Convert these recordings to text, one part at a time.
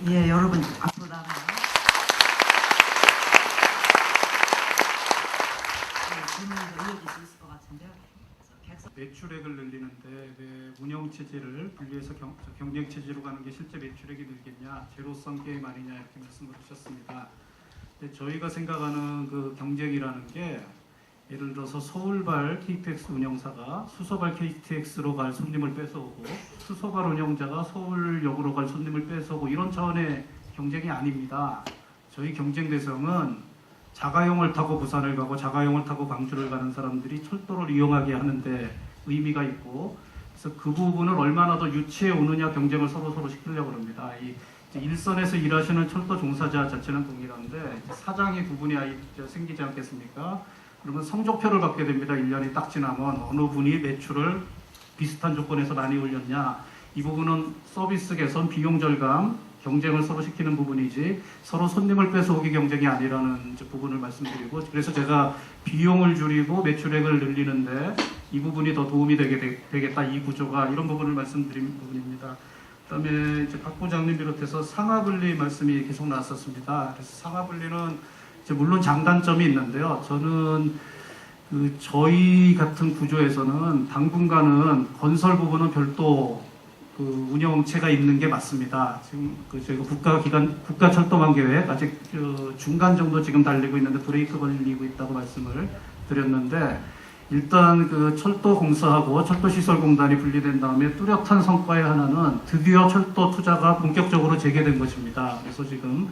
예, 여러분 앞으로 나가요. 질문이 더 이어질 수 있을 것 같은데요. 매출액을 늘리는데 왜 운영 체제를 분리해서 경쟁 체제로 가는 게 실제 매출액이 늘겠냐, 제로섬 게임 아니냐 이렇게 말씀을 하셨습니다. 근데 저희가 생각하는 그 경쟁이라는 게 예를 들어서 서울발 KTX 운영사가 수서발 KTX로 갈 손님을 뺏어오고 수서발 운영자가 서울역으로 갈 손님을 뺏어오고 이런 차원의 경쟁이 아닙니다. 저희 경쟁 대상은 자가용을 타고 부산을 가고 자가용을 타고 광주를 가는 사람들이 철도를 이용하게 하는데 의미가 있고, 그래서 그 부분을 얼마나 더 유치해 오느냐 경쟁을 서로 시키려고 합니다. 이 일선에서 일하시는 철도 종사자 자체는 동일한데 사장이 구분이 생기지 않겠습니까? 그러면 성적표를 받게 됩니다. 1년이 딱 지나면 어느 분이 매출을 비슷한 조건에서 많이 올렸냐. 이 부분은 서비스 개선, 비용 절감, 경쟁을 서로 시키는 부분이지 서로 손님을 뺏어오기 경쟁이 아니라는 부분을 말씀드리고, 그래서 제가 비용을 줄이고 매출액을 늘리는데 이 부분이 더 도움이 되겠다. 이 구조가 이런 부분을 말씀드린 부분입니다. 그다음에 이제 박 부장님 비롯해서 상하분리 말씀이 계속 나왔었습니다. 그래서 상하분리는 물론 장단점이 있는데요. 저는 저희 같은 구조에서는 당분간은 건설 부분은 별도 운영체가 있는 게 맞습니다. 지금 저희가 국가철도망계획 아직 중간 정도 지금 달리고 있는데 브레이크 걸리고 있다고 말씀을 드렸는데, 일단 철도공사하고 철도시설공단이 분리된 다음에 뚜렷한 성과의 하나는 드디어 철도 투자가 본격적으로 재개된 것입니다. 그래서 지금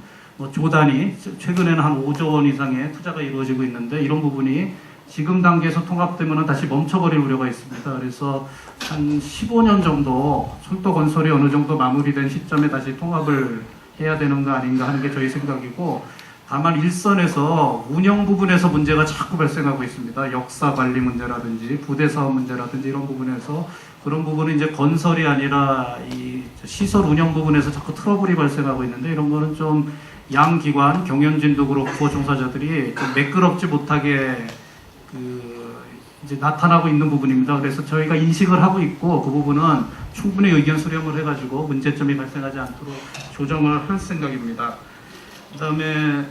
조단위 최근에는 한 5조 원 이상의 투자가 이루어지고 있는데 이런 부분이 지금 단계에서 통합되면 다시 멈춰버릴 우려가 있습니다. 그래서 한 15년 정도 철도 건설이 어느 정도 마무리된 시점에 다시 통합을 해야 되는 거 아닌가 하는 게 저희 생각이고, 다만 일선에서 운영 부분에서 문제가 자꾸 발생하고 있습니다. 역사 관리 문제라든지 부대 사업 문제라든지 이런 부분에서, 그런 부분은 이제 건설이 아니라 이 시설 운영 부분에서 자꾸 트러블이 발생하고 있는데, 이런 거는 좀 양 기관 경영진도 그렇고 종사자들이 좀 매끄럽지 못하게 이제 나타나고 있는 부분입니다. 그래서 저희가 인식을 하고 있고 그 부분은 충분히 의견 수렴을 해가지고 문제점이 발생하지 않도록 조정을 할 생각입니다. 그다음에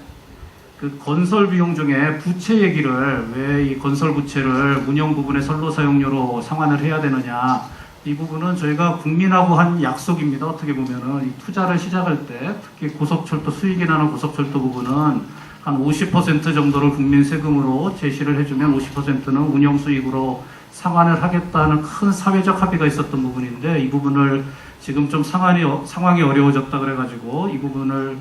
건설 비용 중에 부채 얘기를, 왜 이 건설 부채를 운영 부분의 선로 사용료로 상환을 해야 되느냐, 이 부분은 저희가 국민하고 한 약속입니다. 어떻게 보면은 이 투자를 시작할 때 특히 고속철도 수익이 나는 고속철도 부분은 한 50% 정도를 국민 세금으로 제시를 해주면 50%는 운영 수익으로 상환을 하겠다는 큰 사회적 합의가 있었던 부분인데, 이 부분을 지금 좀 상황이 어려워졌다 그래가지고 이 부분을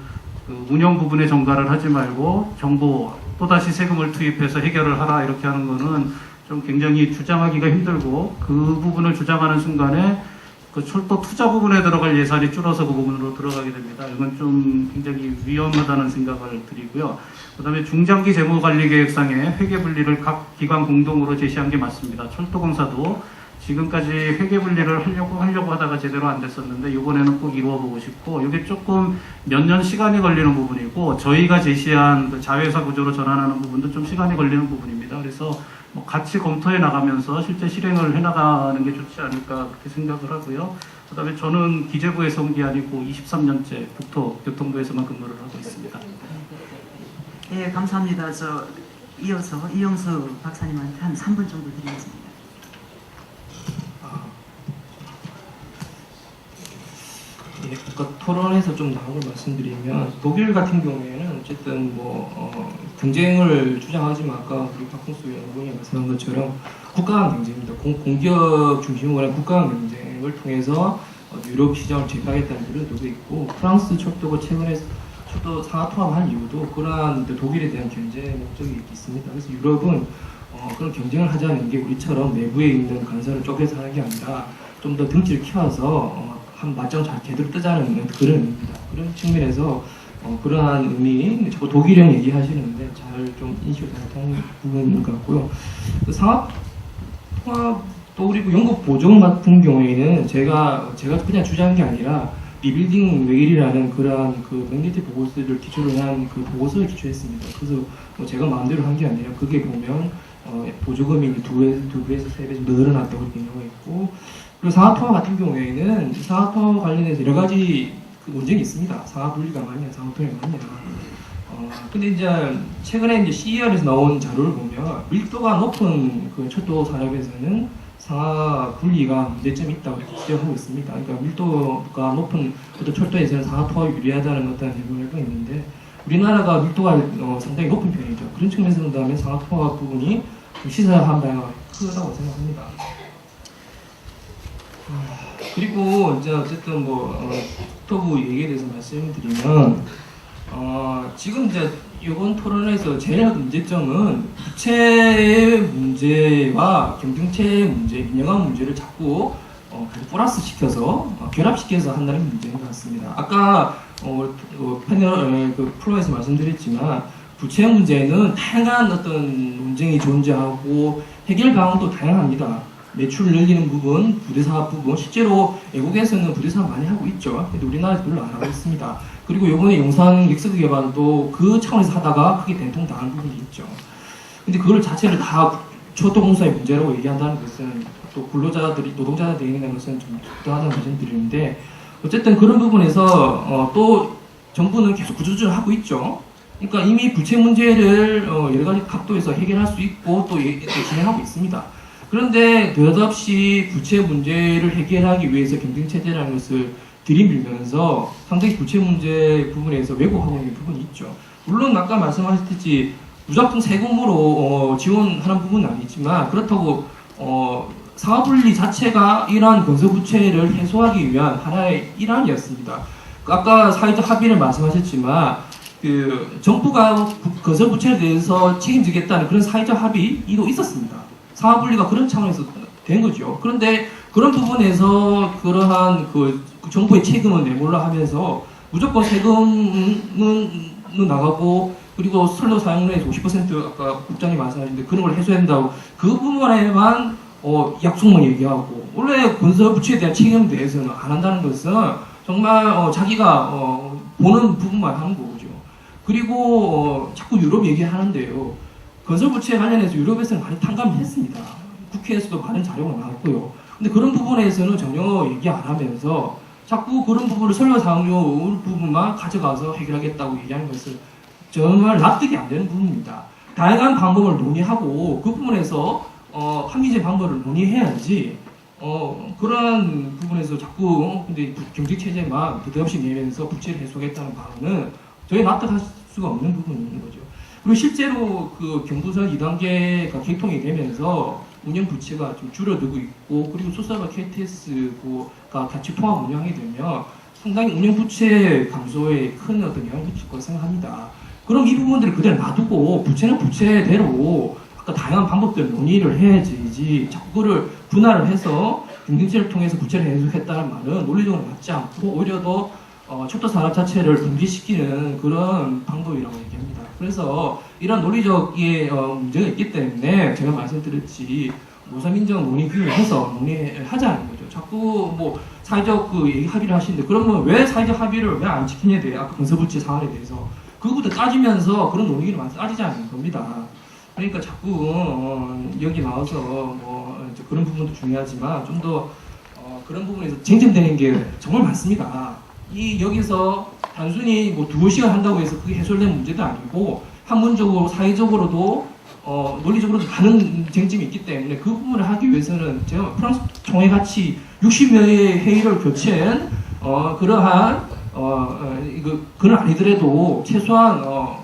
운영 부분에 전가를 하지 말고 정부 또다시 세금을 투입해서 해결을 하라 이렇게 하는 거는 좀 굉장히 주장하기가 힘들고, 그 부분을 주장하는 순간에 철도 투자 부분에 들어갈 예산이 줄어서 그 부분으로 들어가게 됩니다. 이건 좀 굉장히 위험하다는 생각을 드리고요. 그 다음에 중장기 재무관리계획상에 회계분리를 각 기관 공동으로 제시한 게 맞습니다. 철도공사도 지금까지 회계분리를 하려고 하다가 제대로 안 됐었는데 이번에는 꼭 이루어보고 싶고, 이게 조금 몇 년 시간이 걸리는 부분이고 저희가 제시한 자회사 구조로 전환하는 부분도 좀 시간이 걸리는 부분입니다. 그래서 같이 검토해 나가면서 실제 실행을 해나가는 게 좋지 않을까 그렇게 생각을 하고요. 그 다음에 저는 기재부에서 온 게 아니고 23년째 국토교통부에서만 근무를 하고 있습니다. 네, 감사합니다. 이어서 이영수 박사님한테 한 3분 정도 드리겠습니다. 네, 국가 토론에서 좀 나온 걸 말씀드리면, 독일 같은 경우에는 어쨌든 경쟁을 주장하지만 아까 우리 박홍수 연구원이 말씀한 것처럼 국가 간 경쟁입니다. 공기업 중심으로 한 국가 간 경쟁을 통해서 유럽 시장을 제패하겠다는 그런 의도도 있고, 프랑스 철도가 최근에 철도 상하 통합한 이유도 그러한 독일에 대한 견제 목적이 있습니다. 그래서 유럽은 그런 경쟁을 하자는 게 우리처럼 내부에 있는 간사를 쪼개서 하는 게 아니라 좀 더 등치를 키워서 한 맞짱 잘 제대로 뜨자는 그런 의미입니다. 그런 측면에서 그러한 의미, 자꾸 독일형 얘기하시는데 잘 좀 인식을 잘못한 부분인 것 같고요. 상하 통합도 그리고 영국 보조금 같은 경우에는 제가 그냥 주장한 게 아니라 리빌딩 웨일이라는 그러한 맥니티 보고서를 기초로 한 보고서를 기초했습니다. 그래서 제가 마음대로 한 게 아니라 그게 보면 보조금이 2배에서 3배 정도 늘어났다고 이렇게 나와 있고, 그리고 상하통화 같은 경우에는 상하통화 관련해서 여러 가지 그 논쟁이 있습니다. 상하 분리가 맞냐, 상하 통일이 맞냐. 근데 이제 최근에 이제 CER에서 나온 자료를 보면 밀도가 높은 그 철도 산업에서는 상하 분리가 문제점이 있다고 지적하고 있습니다. 그러니까 밀도가 높은 어떤 철도에서는 상하 통합이 유리하다는 어떤 해석을 하고 있는데 우리나라가 밀도가 상당히 높은 편이죠. 그런 측면에서 본다면 상하 통합 부분이 시사한 바가 크다고 생각합니다. 그리고 이제 어쨌든 국토부 얘기에 대해서 말씀드리면 지금 이제 이번 토론에서 제일 큰 문제점은 부채의 문제와 경쟁체 문제, 민영화 문제를 자꾸 플러스 시켜서 결합시켜서 한다는 문제인 것 같습니다. 아까 패널 프로에서 말씀드렸지만 부채 문제는 다양한 어떤 논쟁이 존재하고 해결 방안도 다양합니다. 매출 늘리는 부분, 부대사업 부분, 실제로 외국에서는 부대사업 많이 하고 있죠. 근데 우리나라에서 별로 안 하고 있습니다. 그리고 이번에 용산 엑스크 개발도 그 차원에서 하다가 크게 된통당한 부분이 있죠. 근데 그걸 자체를 다 초토공사의 문제라고 얘기한다는 것은 또 근로자들이, 노동자들이 얘기하는 것은 좀 적당하다는 말씀드리는데 어쨌든 그런 부분에서 또 정부는 계속 구조조정을 하고 있죠. 그러니까 이미 부채 문제를 여러 가지 각도에서 해결할 수 있고 또 진행하고 있습니다. 그런데 느닷없이 부채 문제를 해결하기 위해서 경쟁체제라는 것을 들이밀면서 상당히 부채 문제 부분에서 왜곡하고 있는 부분이 있죠. 물론 아까 말씀하셨듯이 무작정 세금으로 지원하는 부분은 아니지만 그렇다고 상하분리 자체가 이러한 건설부채를 해소하기 위한 하나의 일환이었습니다. 아까 사회적 합의를 말씀하셨지만 그 정부가 건설부채에 대해서 책임지겠다는 그런 사회적 합의도 있었습니다. 상하분리가 그런 차원에서 된 거죠. 그런데 그런 부분에서 그러한 그 정부의 책임을 내몰라 하면서 무조건 세금은 나가고 그리고 선로 사용료에서 50% 아까 국장님 말씀하셨는데 그런 걸 해소해야 된다고 그 부분에만 약속만 얘기하고 원래 건설부채에 대한 책임에 대해서는 안 한다는 것은 정말 자기가 보는 부분만 하는 거죠. 그리고 자꾸 유럽 얘기하는데요. 건설부채 관련해서 유럽에서는 많이 탕감을 했습니다. 국회에서도 많은 자료가 나왔고요. 근데 그런 부분에서는 전혀 얘기 안 하면서 자꾸 그런 부분을 선로사용료 부분만 가져가서 해결하겠다고 얘기하는 것은 정말 납득이 안 되는 부분입니다. 다양한 방법을 논의하고 그 부분에서 합리적인 방법을 논의해야지 그런 부분에서 자꾸 근데 경제체제만 부담없이 내면서 부채를 해소하겠다는 방안은 저희 납득할 수가 없는 부분인 거죠. 그리고 실제로 그 경부선 2단계가 개통이 되면서 운영 부채가 좀 줄어들고 있고 그리고 수사가 KTS가 같이 통합 운영하게 되면 상당히 운영 부채 감소에 큰 어떤 영향을 미칠 거라고 생각합니다. 그럼 이 부분들을 그대로 놔두고 부채는 부채대로 아까 다양한 방법들 논의를 해야지 자꾸 그거를 분할을 해서 경쟁체를 통해서 부채를 해소했다는 말은 논리적으로 맞지 않고 오히려 더 철도 산업 자체를 분기시키는 그런 방법이라고 얘기합니다. 그래서 이런 논리적인 문제가 있기 때문에 제가 말씀드렸지 노사민정 논의 기회를 해서 논의하자는 거죠. 자꾸 사회적 합의를 하시는데 그러면 왜 사회적 합의를 왜 안 지키냐에 대해 아까 건설부채 사안에 대해서 그거부터 따지면서 그런 논의를 많이 따지자는 겁니다. 그러니까 자꾸 여기 나와서 그런 부분도 중요하지만 좀 더 그런 부분에서 쟁점되는 게 정말 많습니다. 여기서 단순히 2시간 한다고 해서 그게 해소된 문제도 아니고 학문적으로 사회적으로도 논리적으로도 많은 쟁점이 있기 때문에 그 부분을 하기 위해서는 제가 프랑스 총회 같이 60여의 회의를 거친 그러한 그건 아니더라도 최소한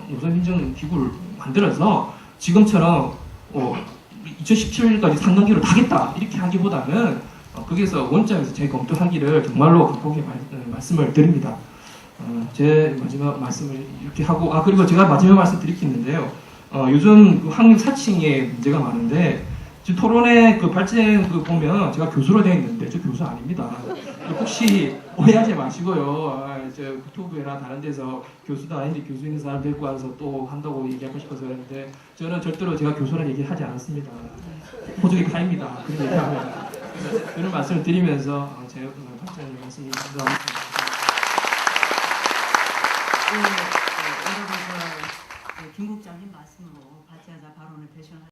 노사민정기구를 만들어서 지금처럼 2017년까지 3단계로 가겠다 이렇게 하기보다는 거기에서 원점에서 재검토하기를 정말로 강하게 말씀을 드립니다. 제 마지막 말씀을 이렇게 하고 그리고 제가 마지막 말씀 드릴 게 있는데요. 요즘 그 학력 사칭에 문제가 많은데 지금 토론회 그 발제 보면 제가 교수로 되어 있는데 저 교수 아닙니다. 혹시 오해하지 마시고요. 저 국토부나 다른 데서 교수도 아닌데 교수 있는 사람 데리고 와서 또 한다고 얘기하고 싶어서 그러는데 저는 절대로 제가 교수라는 얘기 하지 않았습니다. 호적이 파입니다. 그런 얘기하면 그런 말씀을 드리면서 제가 발제하는 말씀을 드리겠습니다. 여러분 김 국장님 말씀으로 발제하자 발언을 대신하셨습니다.